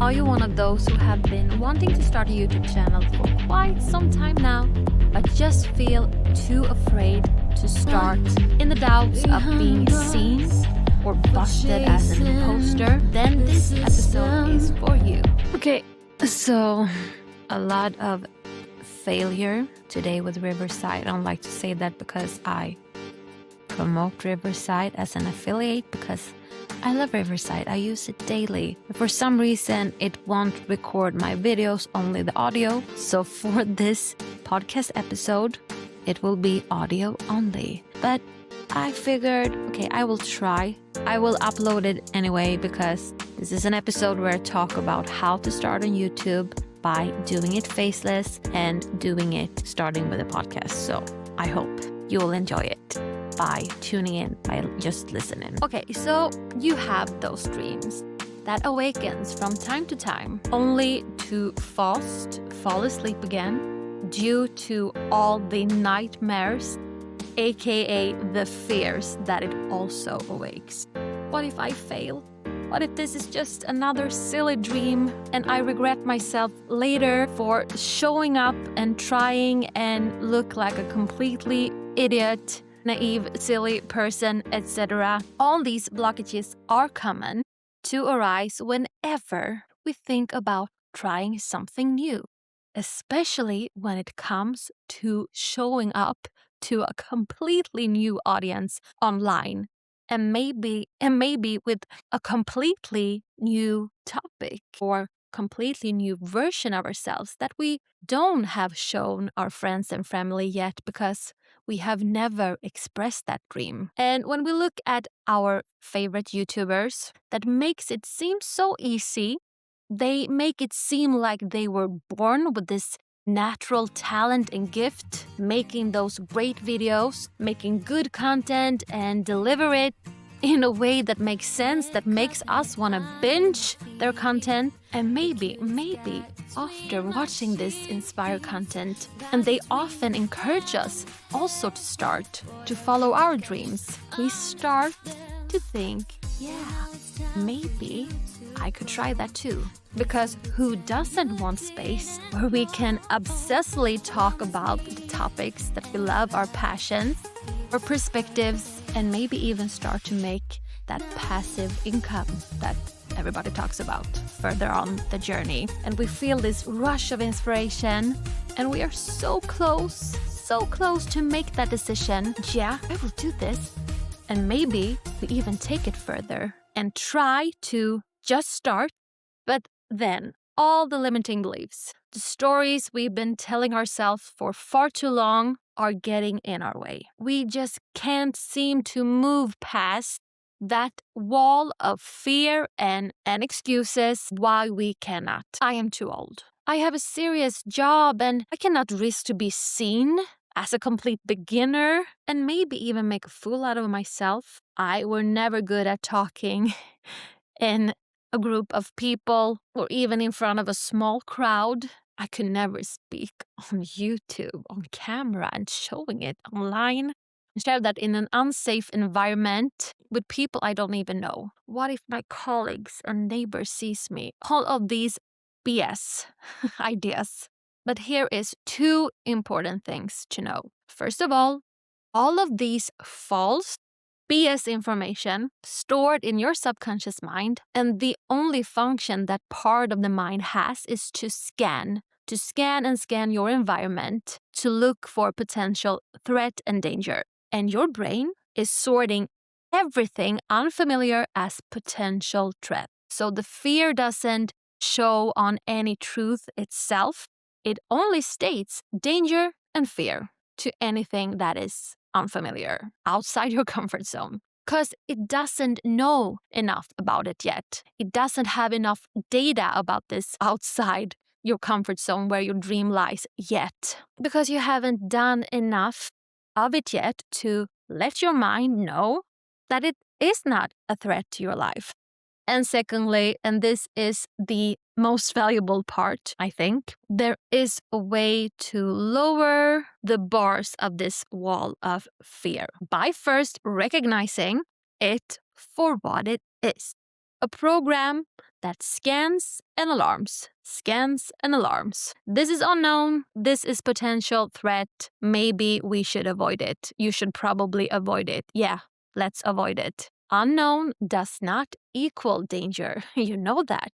Are you one of those who have been wanting to start a YouTube channel for quite some time now, but just feel too afraid to start in the doubts of being seen or busted as an imposter? Then this episode is for you. Okay, so a lot of failure today with Riverside. I don't like to say that because I promote Riverside as an affiliate, because I love Riverside. I use it daily. But for some reason, it won't record my videos, only the audio. So for this podcast episode, it will be audio only. But I figured, okay, I will try. I will upload it anyway, because this is an episode where I talk about how to start on YouTube by doing it faceless and doing it starting with a podcast. So I hope you will enjoy it by tuning in, by just listening. Okay, so you have those dreams that awakens from time to time, only to fall asleep again due to all the nightmares, aka the fears that it also awakes. What if I fail? What if this is just another silly dream and I regret myself later for showing up and trying and look like a completely idiot, naive, silly person, etc. All these blockages are common to arise whenever we think about trying something new, especially when it comes to showing up to a completely new audience online, and maybe with a completely new topic or completely new version of ourselves that we don't have shown our friends and family yet, because we have never expressed that dream. And when we look at our favorite YouTubers, that makes it seem so easy. They make it seem like they were born with this natural talent and gift, making those great videos, making good content and deliver it in a way that makes sense, that makes us want to binge their content. And maybe after watching this inspired content, and they often encourage us also to start to follow our dreams, we start to think, yeah, maybe I could try that too. Because who doesn't want space where we can obsessively talk about the topics that we love, our passions, our perspectives, and maybe even start to make that passive income that everybody talks about further on the journey. And we feel this rush of inspiration, and we are so close to make that decision. Yeah, I will do this. And maybe we even take it further and try to just start. But then all the limiting beliefs, the stories we've been telling ourselves for far too long, are getting in our way. We just can't seem to move past that wall of fear and excuses why we cannot. I am too old. I have a serious job and I cannot risk to be seen as a complete beginner and maybe even make a fool out of myself. I were never good at talking in a group of people or even in front of a small crowd. I could never speak on YouTube, on camera, and showing it online and share that in an unsafe environment with people I don't even know. What if my colleagues and neighbors sees me? All of these BS ideas. But here is two important things to know. First of all of these false BS information stored in your subconscious mind, and the only function that part of the mind has is to scan your environment to look for potential threat and danger. And your brain is sorting everything unfamiliar as potential threat. So the fear doesn't show on any truth itself. It only states danger and fear to anything that is unfamiliar, outside your comfort zone, because it doesn't know enough about it yet. It doesn't have enough data about this outside your comfort zone where your dream lies yet, because you haven't done enough of it yet to let your mind know that it is not a threat to your life. And secondly, and this is the most valuable part, I think, there is a way to lower the bars of this wall of fear by first recognizing it for what it is. a program that scans and alarms, scans and alarms. This is unknown. This is potential threat. Maybe we should avoid it. You should probably avoid it. Yeah, let's avoid it. Unknown does not equal danger. You know that.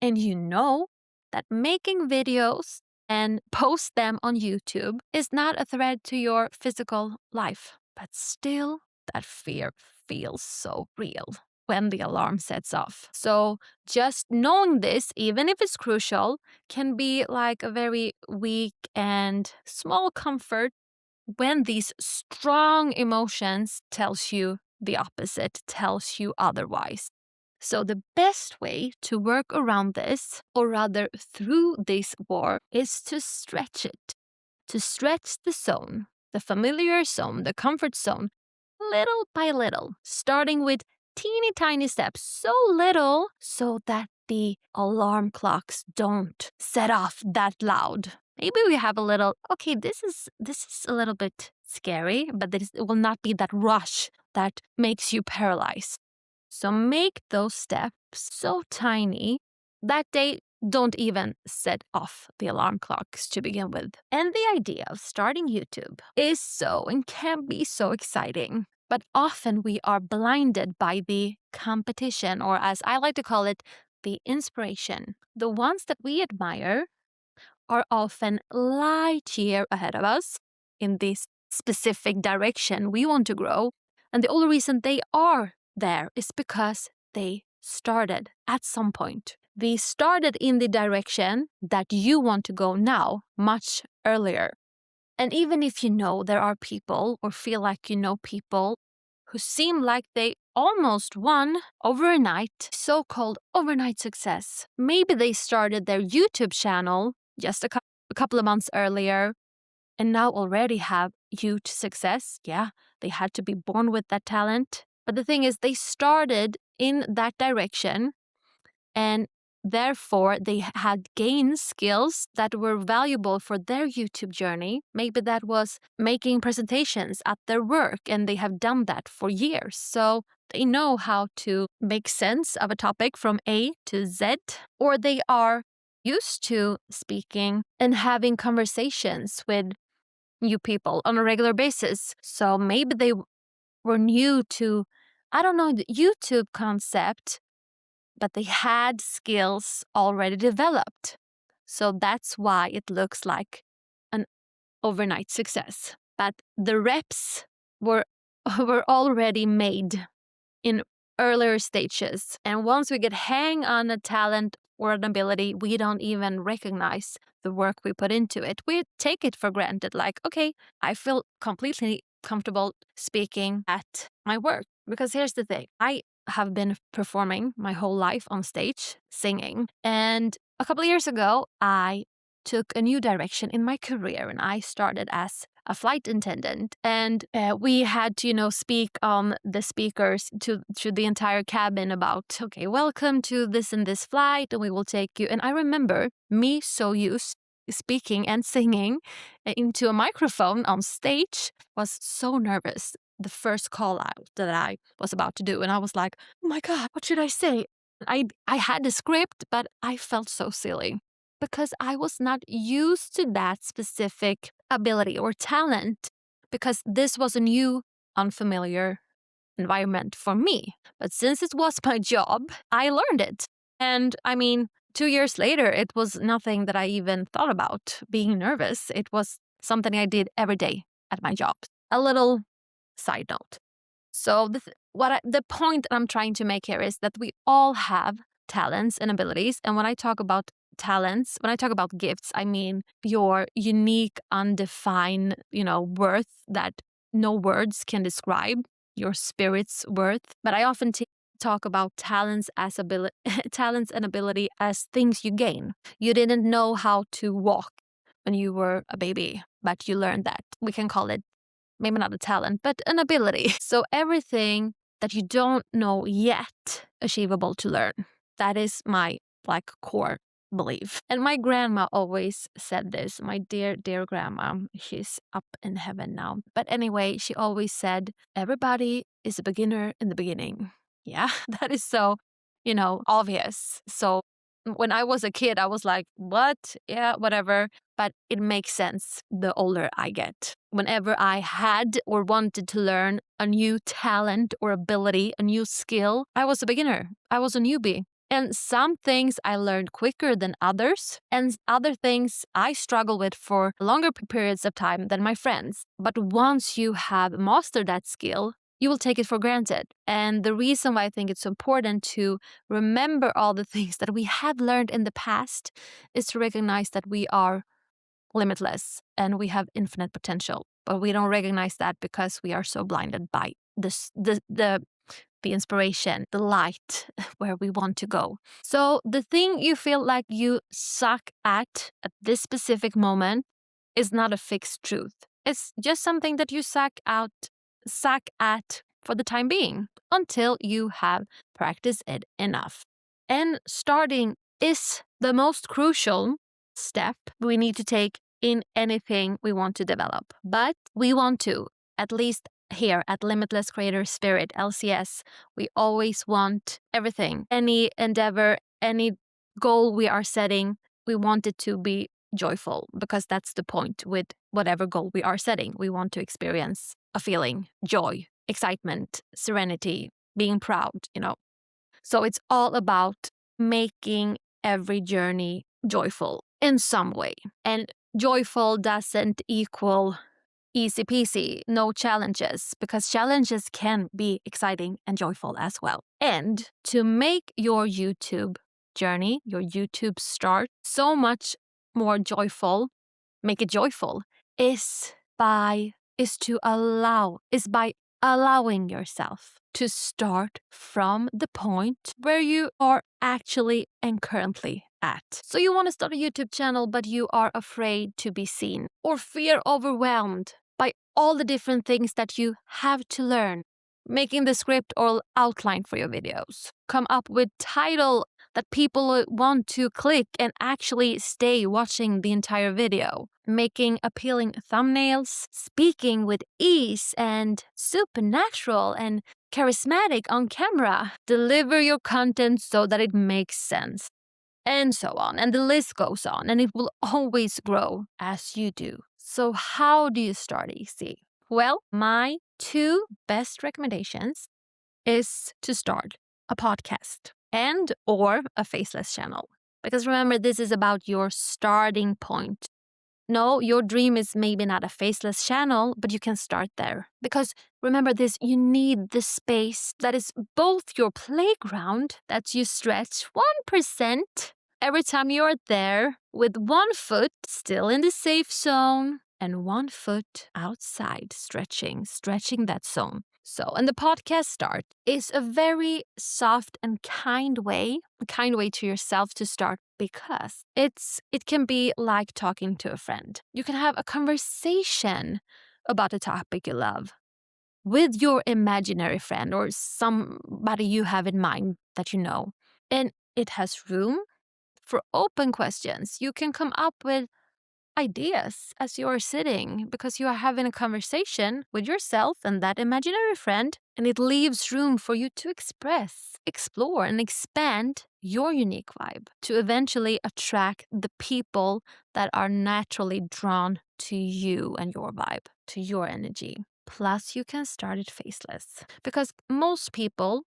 And you know that making videos and post them on YouTube is not a threat to your physical life. But still, that fear feels so real when the alarm sets off. So just knowing this, even if it's crucial, can be like a very weak and small comfort when these strong emotions tells you the opposite, tells you otherwise. So the best way to work around this, or rather through this war, is to stretch it. To stretch the zone, the familiar zone, the comfort zone, little by little, starting with teeny tiny steps, so little so that the alarm clocks don't set off that loud. Maybe we have a little, okay, this is a little bit scary, but it will not be that rush that makes you paralyzed. So make those steps so tiny that they don't even set off the alarm clocks to begin with. And the idea of starting YouTube is so and can be so exciting. But often we are blinded by the competition, or as I like to call it, the inspiration. The ones that we admire are often light year ahead of us in this specific direction we want to grow. And the only reason they are there is because they started at some point. They started in the direction that you want to go now, much earlier. And even if you know there are people or feel like you know people who seem like they almost won overnight, so-called overnight success. Maybe they started their YouTube channel just a couple of months earlier and now already have huge success. Yeah, they had to be born with that talent. But the thing is, they started in that direction and therefore they had gained skills that were valuable for their YouTube journey. Maybe that was making presentations at their work and they have done that for years. So they know how to make sense of a topic from A to Z, or they are used to speaking and having conversations with new people on a regular basis. So maybe they were new to, I don't know, the YouTube concept, but they had skills already developed. So that's why it looks like an overnight success. But the reps were already made in earlier stages. And once we get hang on a talent or an ability, we don't even recognize the work we put into it. We take it for granted, like, okay, I feel completely comfortable speaking at my work. Because here's the thing, I have been performing my whole life on stage, singing. And a couple of years ago, I took a new direction in my career and I started as a flight attendant. And we had to, speak on the speakers to the entire cabin about, okay, welcome to this and this flight, and we will take you. And I remember me so used speaking and singing into a microphone on stage, was so nervous. The first call out that I was about to do. And I was like, oh my God, what should I say? I had the script, but I felt so silly because I was not used to that specific ability or talent, because this was a new, unfamiliar environment for me. But since it was my job, I learned it. And 2 years later, it was nothing that I even thought about being nervous. It was something I did every day at my job. A little side note. So the point that I'm trying to make here is that we all have talents and abilities. And when I talk about talents, when I talk about gifts, I mean your unique, undefined, worth that no words can describe, your spirit's worth. But I often talk about talents as talents and ability as things you gain. You didn't know how to walk when you were a baby, but you learned that. We can call it maybe not a talent, but an ability. So everything that you don't know yet, achievable to learn. That is my core belief. And my grandma always said this, my dear, dear grandma. She's up in heaven now. But anyway, she always said, everybody is a beginner in the beginning. Yeah, that is so obvious. So when I was a kid, I was like, what? Yeah, whatever. But it makes sense the older I get. Whenever I had or wanted to learn a new talent or ability, a new skill, I was a beginner. I was a newbie. And some things I learned quicker than others, and other things I struggle with for longer periods of time than my friends. But once you have mastered that skill, you will take it for granted. And the reason why I think it's important to remember all the things that we have learned in the past is to recognize that we are limitless and we have infinite potential. But we don't recognize that because we are so blinded by the inspiration, the light where we want to go. So the thing you feel like you suck at this specific moment is not a fixed truth. It's just something that you suck at for the time being until you have practiced it enough. And starting is the most crucial step we need to take in anything we want to develop. But we want to, at least here at Limitless Creator Spirit, LCS, we always want everything, any endeavor, any goal we are setting, we want it to be joyful, because that's the point with whatever goal we are setting. We want to experience a feeling, joy, excitement, serenity, being proud, So it's all about making every journey joyful in some way. And joyful doesn't equal easy peasy, no challenges, because challenges can be exciting and joyful as well. And to make your YouTube journey, your YouTube start so much more joyful, make it joyful, is by allowing yourself to start from the point where you are actually and currently at. So you want to start a YouTube channel, but you are afraid to be seen or feel overwhelmed by all the different things that you have to learn. Making the script or outline for your videos. Come up with title that people want to click and actually stay watching the entire video. Making appealing thumbnails, speaking with ease and supernatural and charismatic on camera. Deliver your content so that it makes sense. And so on. And the list goes on. And it will always grow as you do. So how do you start easy? Well, my 2 best recommendations is to start a podcast and or a Faceless channel. Because remember, this is about your starting point. No, your dream is maybe not a Faceless channel, but you can start there. Because remember this, you need the space that is both your playground, that you stretch 1% every time you are there, with 1 foot still in the safe zone and 1 foot outside, stretching that zone. So, and the podcast start is a very soft and kind way to yourself to start, because it can be like talking to a friend. You can have a conversation about a topic you love with your imaginary friend or somebody you have in mind that you know. And it has room for open questions. You can come up with ideas as you are sitting, because you are having a conversation with yourself and that imaginary friend, and it leaves room for you to express, explore, and expand your unique vibe to eventually attract the people that are naturally drawn to you and your vibe, to your energy. Plus, you can start it faceless, because most people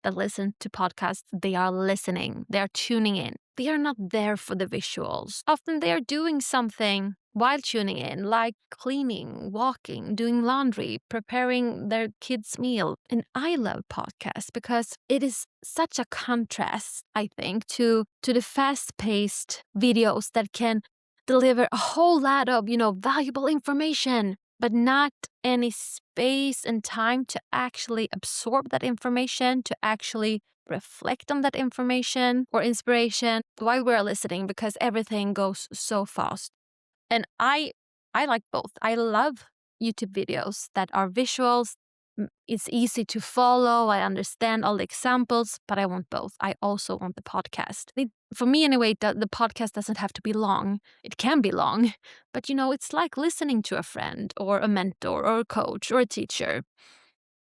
that listen to podcasts, they are listening, they are tuning in. They are not there for the visuals. Often they are doing something while tuning in, like cleaning, walking, doing laundry, preparing their kids' meal. And I love podcasts because it is such a contrast, I think, to the fast-paced videos that can deliver a whole lot of, valuable information, but not any space and time to actually absorb that information, to actually reflect on that information or inspiration while we're listening, because everything goes so fast. And I like both. I love YouTube videos that are visuals. It's easy to follow. I understand all the examples, but I want both. I also want the podcast. For me, anyway, the podcast doesn't have to be long. It can be long, but it's like listening to a friend or a mentor or a coach or a teacher,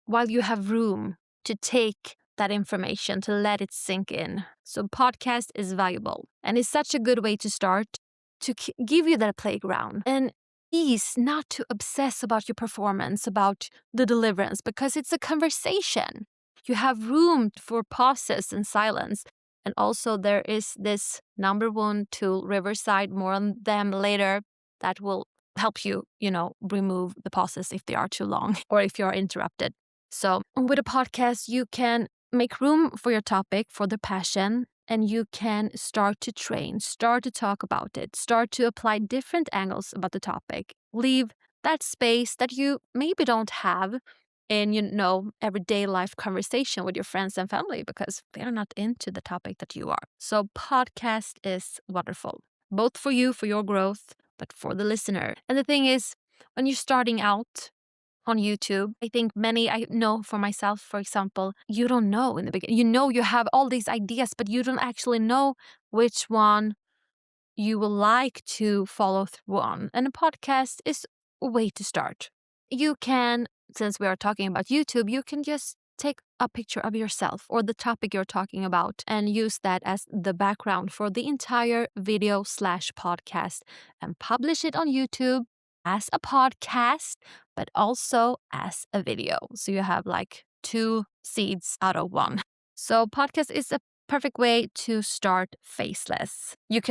while you have room to take that information, to let it sink in. So podcast is valuable, and it's such a good way to start, to give you that playground. And please not to obsess about your performance, about the deliverance, because it's a conversation. You have room for pauses and silence. And also there is this number one tool, Riverside, more on them later, that will help you, remove the pauses if they are too long or if you're interrupted. So with a podcast, you can make room for your topic, for the passion, and you can start to train, start to talk about it, start to apply different angles about the topic. Leave that space that you maybe don't have in, everyday life conversation with your friends and family because they're not into the topic that you are. So podcast is wonderful, both for you, for your growth, but for the listener. And the thing is, when you're starting out on YouTube, I know for myself, for example, you don't know in the beginning. You have all these ideas, but you don't actually know which one you will like to follow through on. And a podcast is a way to start. You can, since we are talking about YouTube, you can just take a picture of yourself or the topic you're talking about and use that as the background for the entire video/podcast and publish it on YouTube as a podcast, but also as a video. So you have like 2 seeds out of 1. So podcast is a perfect way to start Faceless. You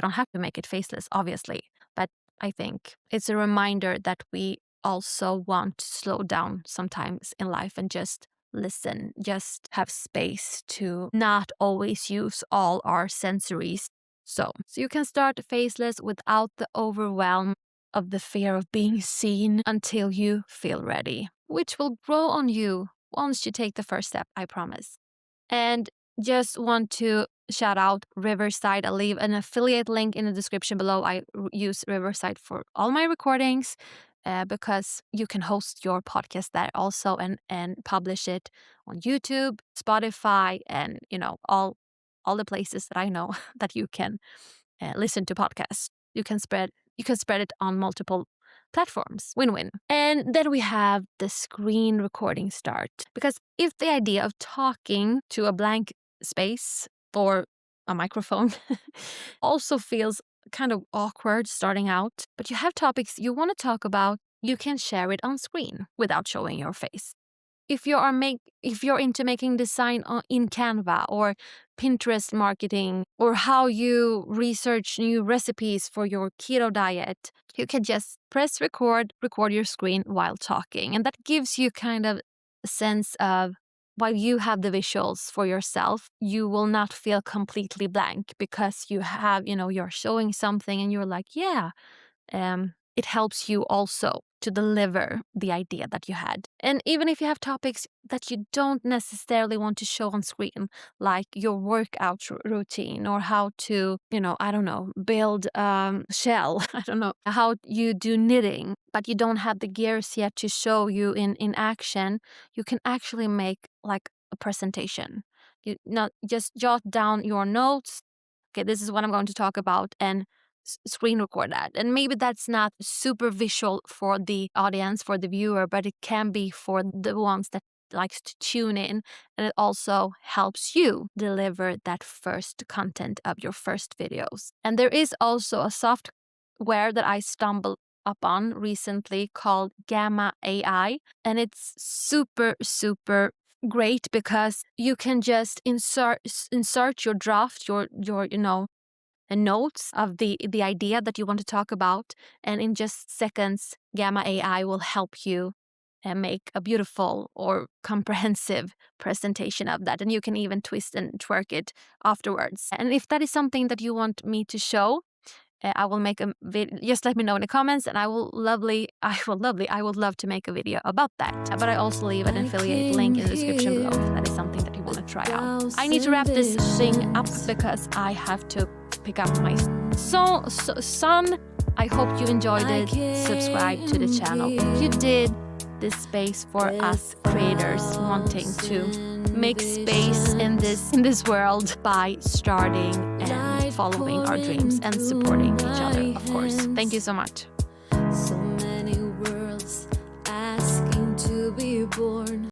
don't have to make it faceless, obviously, but I think it's a reminder that we also want to slow down sometimes in life and just listen, just have space to not always use all our sensories. So you can start Faceless without the overwhelm of the fear of being seen until you feel ready, which will grow on you once you take the first step, I promise. And just want to shout out Riverside. I'll leave an affiliate link in the description below. I use Riverside for all my recordings because you can host your podcast there also and publish it on YouTube, Spotify, and all the places that I know that you can listen to podcasts. You can spread it on multiple platforms. Win-win. And then we have the screen recording start. Because if the idea of talking to a blank space or a microphone also feels kind of awkward starting out, but you have topics you want to talk about, you can share it on screen without showing your face. If you're into making design in Canva or Pinterest marketing, or how you research new recipes for your keto diet, you can just press record your screen while talking. And that gives you kind of a sense of, while you have the visuals for yourself, you will not feel completely blank because you have, you're showing something and you're like, yeah, it helps you also to deliver the idea that you had. And even if you have topics that you don't necessarily want to show on screen, like your workout routine or how to, build shell, how you do knitting, but you don't have the gears yet to show you in action, you can actually make like a presentation. You not just jot down your notes. Okay, this is what I'm going to talk about, and screen record that. And maybe that's not super visual for the audience, for the viewer, but it can be for the ones that likes to tune in, and it also helps you deliver that first content of your first videos. And there is also a software that I stumbled upon recently called Gamma AI, and it's super great because you can just insert your draft, your and notes of the idea that you want to talk about, and in just seconds, Gamma AI will help you make a beautiful or comprehensive presentation of that, and you can even twist and twerk it afterwards. And if that is something that you want me to show, I will make a video. Just let me know in the comments, and I would love to make a video about that. But I also leave an affiliate link in the description below if that is something that you want to try out. I need to wrap this thing up because I have to pick up my son. I hope you enjoyed it. Subscribe to the channel if you did. This space for us creators wanting to make space in this world by starting and following our dreams and supporting each other, of course. Thank you so much. So many worlds asking to be born.